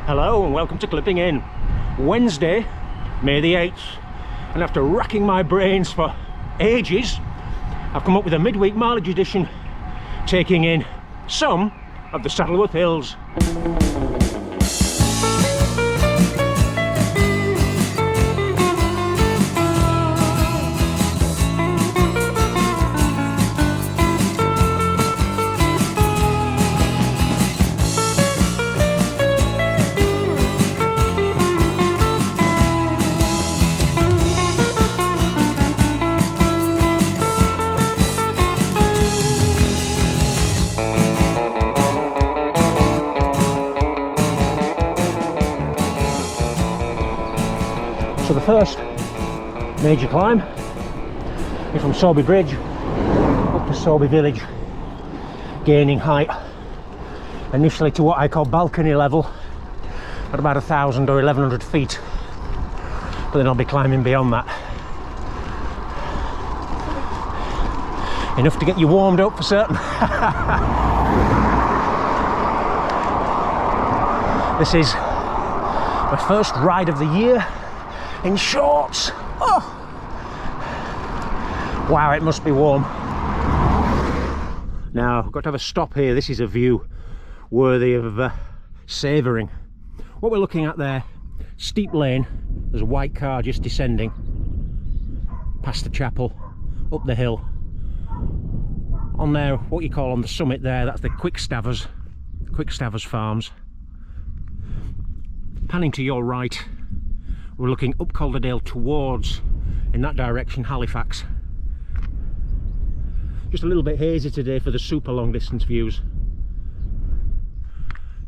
Hello and welcome to Clipping In. Wednesday, May the 8th, and after racking my brains for ages, I've come up with a midweek mileage edition taking in some of the Saddleworth Hills. So the first major climb is from Sowerby Bridge up to Sowerby Village, gaining height initially to what I call balcony level at about 1,000 or 1,100 feet, but then I'll be climbing beyond that. Enough to get you warmed up for certain. This is my first ride of the year in shorts. Oh, wow, it must be warm. Now I've got to have a stop here. This is a view worthy of savouring. What we're looking at there, steep lane, there's a white car just descending past the chapel, up the hill. On there, what you call on the summit there, that's the Quickstavers Farms. Panning to your right, we're looking up Calderdale towards, in that direction, Halifax. Just a little bit hazy today for the super long distance views,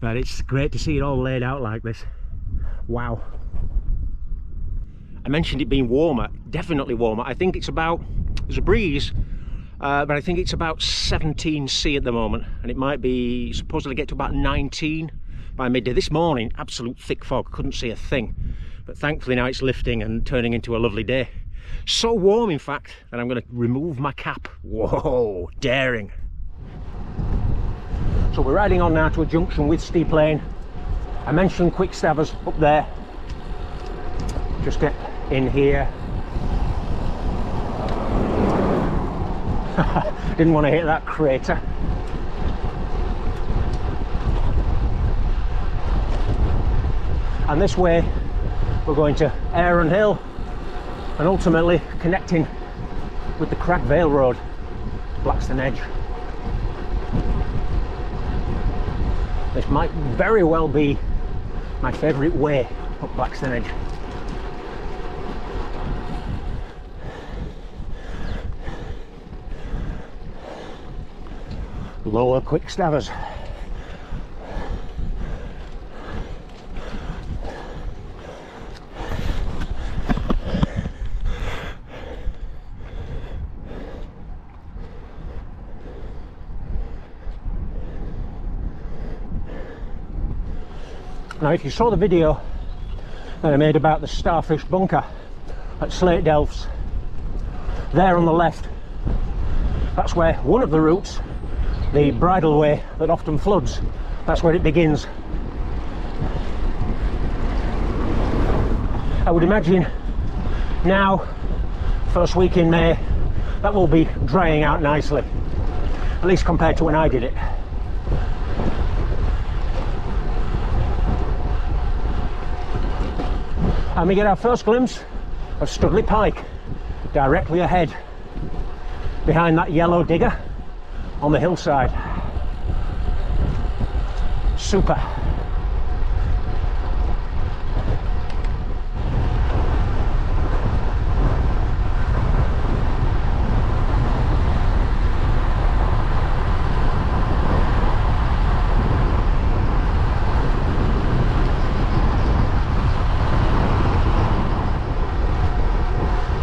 but it's great to see it all laid out like this. Wow. I mentioned it being warmer, definitely warmer. I think it's about, there's a breeze, but I think it's about 17 C at the moment, and it might be supposedly get to about 19 by midday. This morning, absolute thick fog, couldn't see a thing. But thankfully now it's lifting and turning into a lovely day. So warm, in fact, that I'm going to remove my cap. Whoa, daring. So we're riding on now to a junction with steep lane. I mentioned Quickstavers up there. Just get in here. Didn't want to hit that crater. And this way we're going to Aaron Hill and ultimately connecting with the Crack Vale Road, Blackston Edge. This might very well be my favourite way up Blackston Edge. Lower Quickstavers. Now if you saw the video that I made about the Starfish Bunker at Slate Delphs, there on the left, that's where one of the routes, the bridleway that often floods, that's where it begins. I would imagine now, first week in May, that will be drying out nicely, at least compared to when I did it. And we get our first glimpse of Studley Pike directly ahead, behind that yellow digger on the hillside. Super.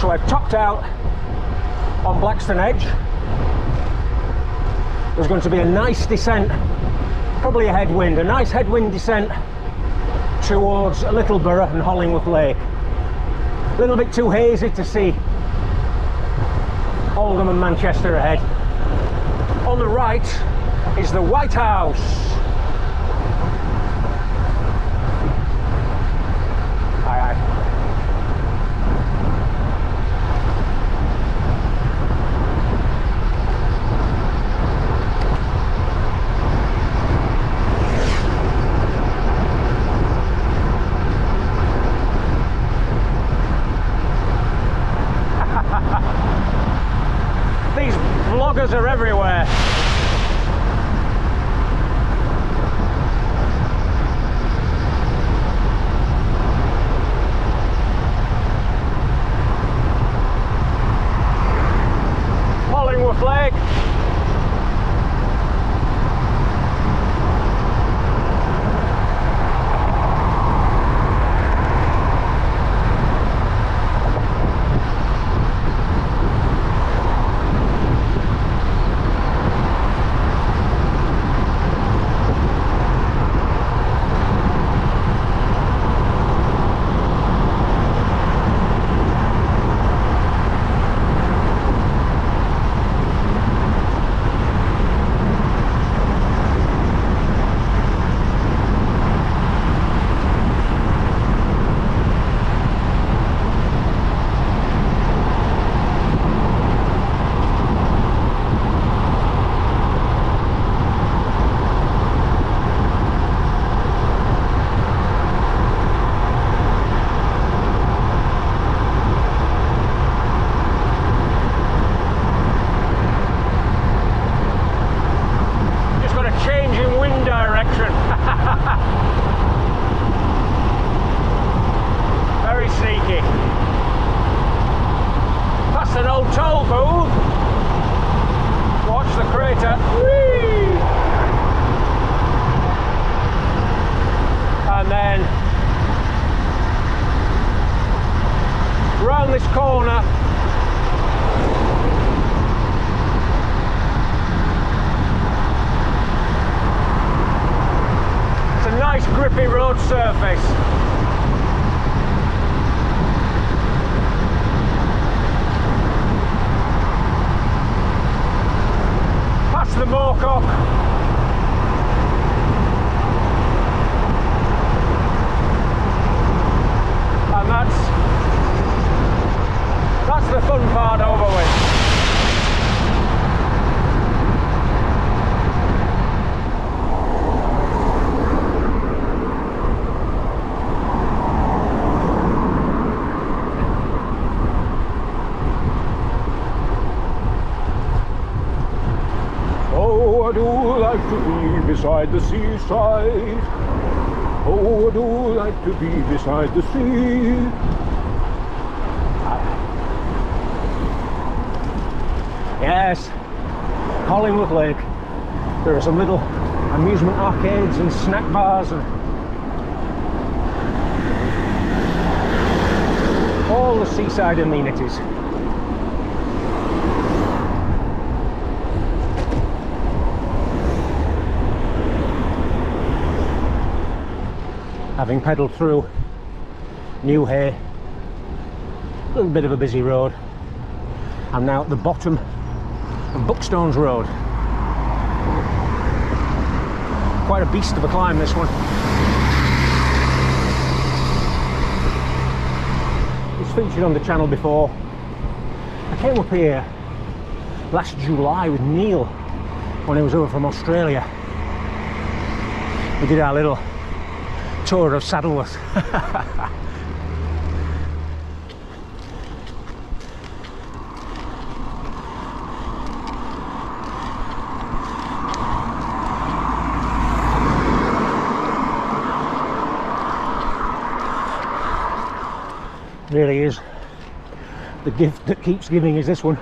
So I've topped out on Blackston Edge. There's going to be a nice descent, probably a headwind, a nice headwind descent towards Littleborough and Hollingworth Lake. A little bit too hazy to see Oldham and Manchester ahead. On the right is the White House. this corner. It's a nice grippy road surface. Past the Moorcock. And that's the fun part over with. Oh, I do like to be beside the seaside. Oh, I do like to be beside the sea. Yes, Collingwood Lake. There are some little amusement arcades and snack bars and all the seaside amenities. Having pedalled through New Hay, a little bit of a busy road, I'm now at the bottom of Bookstone Road. Quite a beast of a climb, this one. It's featured on the channel before. I came up here last July with Neil when he was over from Australia. We did our little tour of Saddleworth. Really is the gift that keeps giving, is this one.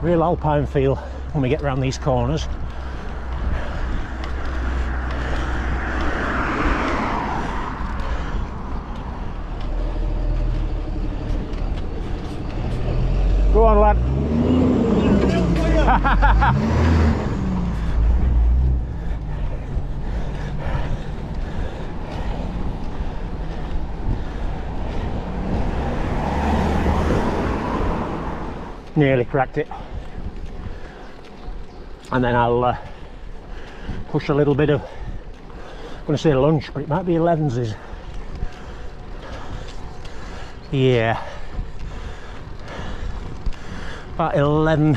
Real alpine feel when we get around these corners. Go on, lad. Nearly cracked it. And then I'll push a little bit of, I'm going to say lunch, but it might be 11s. Yeah, about 11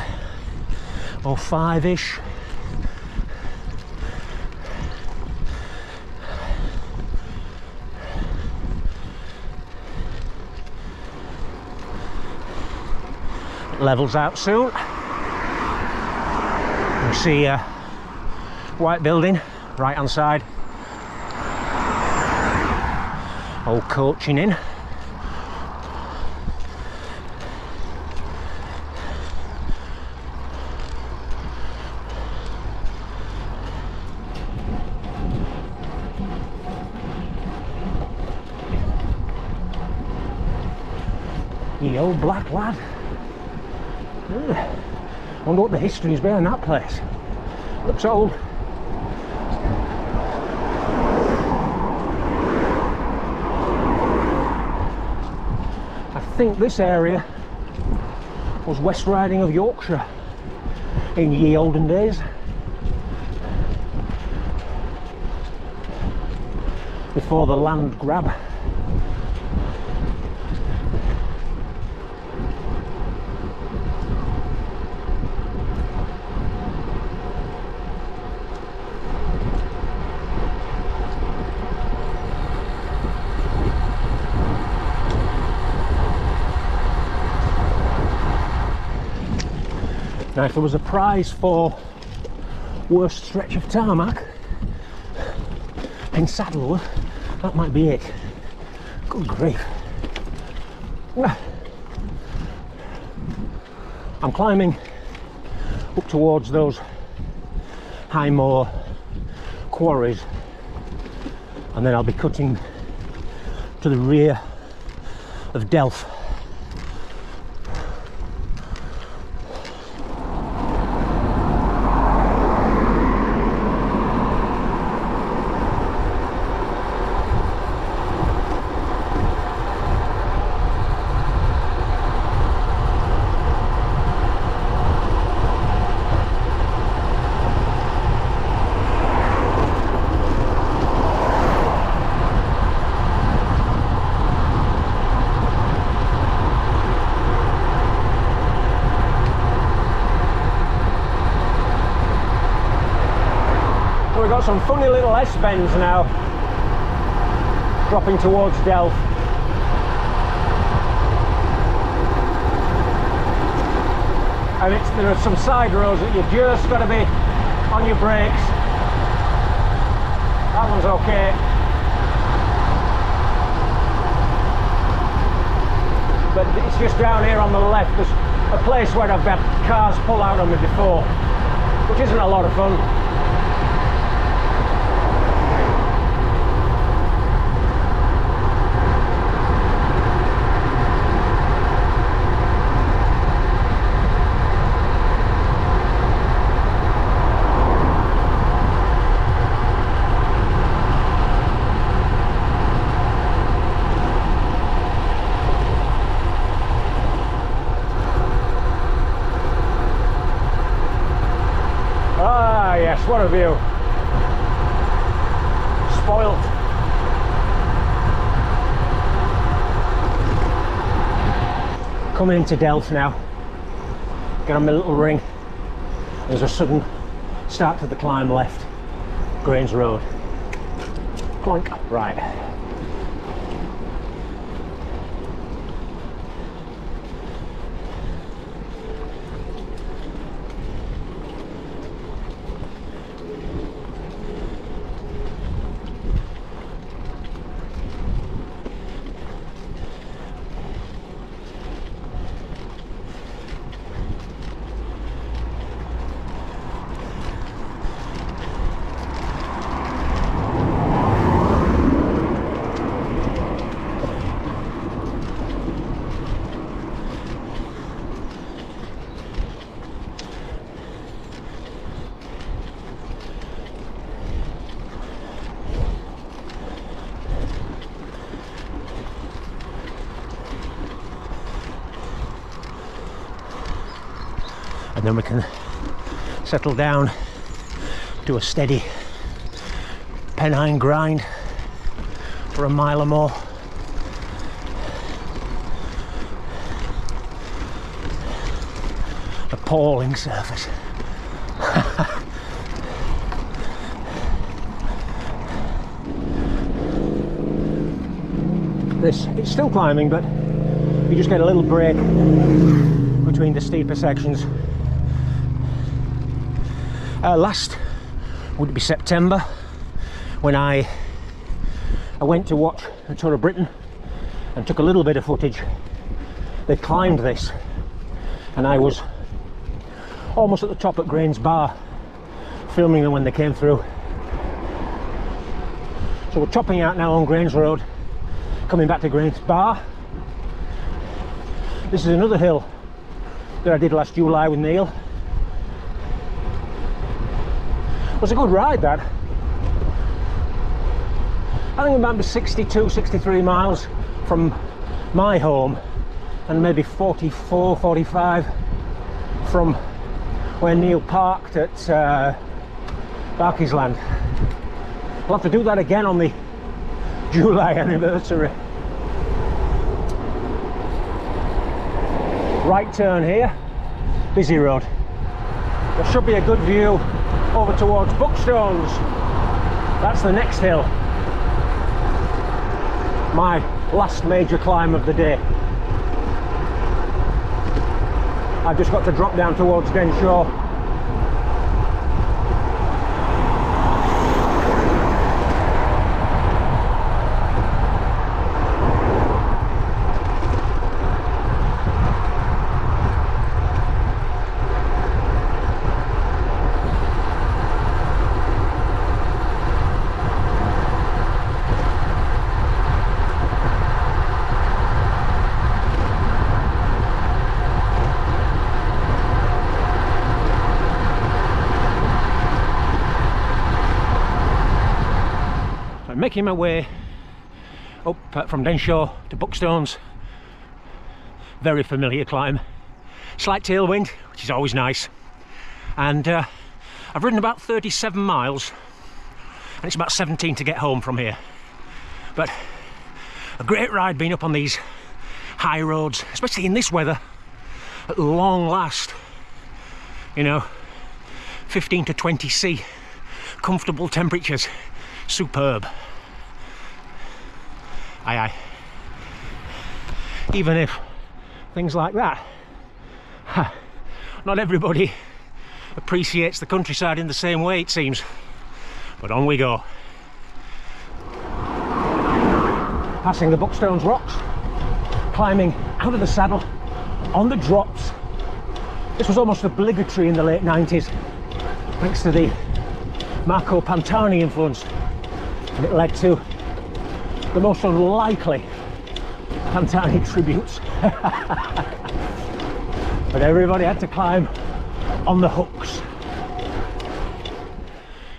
or 5-ish. Levels out soon. You see a white building right hand side. Old coaching in. The old black lad. I wonder what the history is behind that place. Looks old. I think this area was West Riding of Yorkshire in ye olden days. Before the land grab. Now if there was a prize for worst stretch of tarmac in Saddleworth, that might be it. Good grief. I'm climbing up towards those high moor quarries, and then I'll be cutting to the rear of Delft. We've got some funny little S-bends now, dropping towards Delft. And there are some side roads that you just got to be on your brakes. That one's okay. But it's just down here on the left, there's a place where I've had cars pull out on me before, which isn't a lot of fun. Yes, what a view. Spoilt. Coming into Delft now. Get on my little ring. There's a sudden start to the climb left. Grange Road. Clunk. Right. And then we can settle down to a steady Pennine grind for a mile or more. Appalling surface. It's still climbing, but you just get a little break between the steeper sections. Last would be September, when I went to watch a Tour of Britain and took a little bit of footage. They climbed this and I was almost at the top at Grange Bar filming them when they came through. So we're topping out now on Grange Road, coming back to Grange Bar. This is another hill that I did last July with Neil. It was a good ride, that. I think it might be 62, 63 miles from my home and maybe 44, 45 from where Neil parked at Barkey's Land. I'll have to do that again on the July anniversary. Right turn here, busy road. There should be a good view over towards Bookstones. That's the next hill. My last major climb of the day. I've just got to drop down towards Denshore. Making my way up from Denshore to Bookstones. Very familiar climb. Slight tailwind, which is always nice. And I've ridden about 37 miles and it's about 17 to get home from here. But a great ride being up on these high roads, especially in this weather, at long last. You know, 15 to 20 C, comfortable temperatures, superb. Aye, aye. Even if things like that, not everybody appreciates the countryside in the same way, it seems. But on we go. Passing the Bookstones rocks, climbing out of the saddle on the drops. This was almost obligatory in the late 90s, thanks to the Marco Pantani influence, and it led to the most unlikely Pantani tributes. But everybody had to climb on the hooks.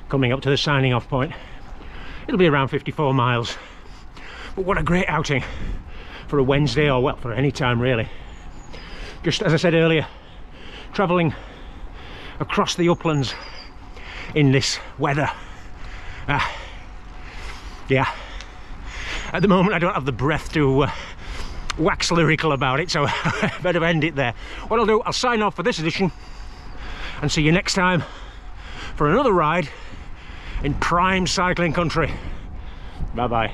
Coming up to the signing off point. It'll be around 54 miles. But what a great outing for a Wednesday, or well, for any time really. Just as I said earlier, travelling across the uplands in this weather. Yeah. At the moment I don't have the breath to wax lyrical about it, so I better end it there. What I'll do, I'll sign off for this edition and see you next time for another ride in prime cycling country. Bye bye.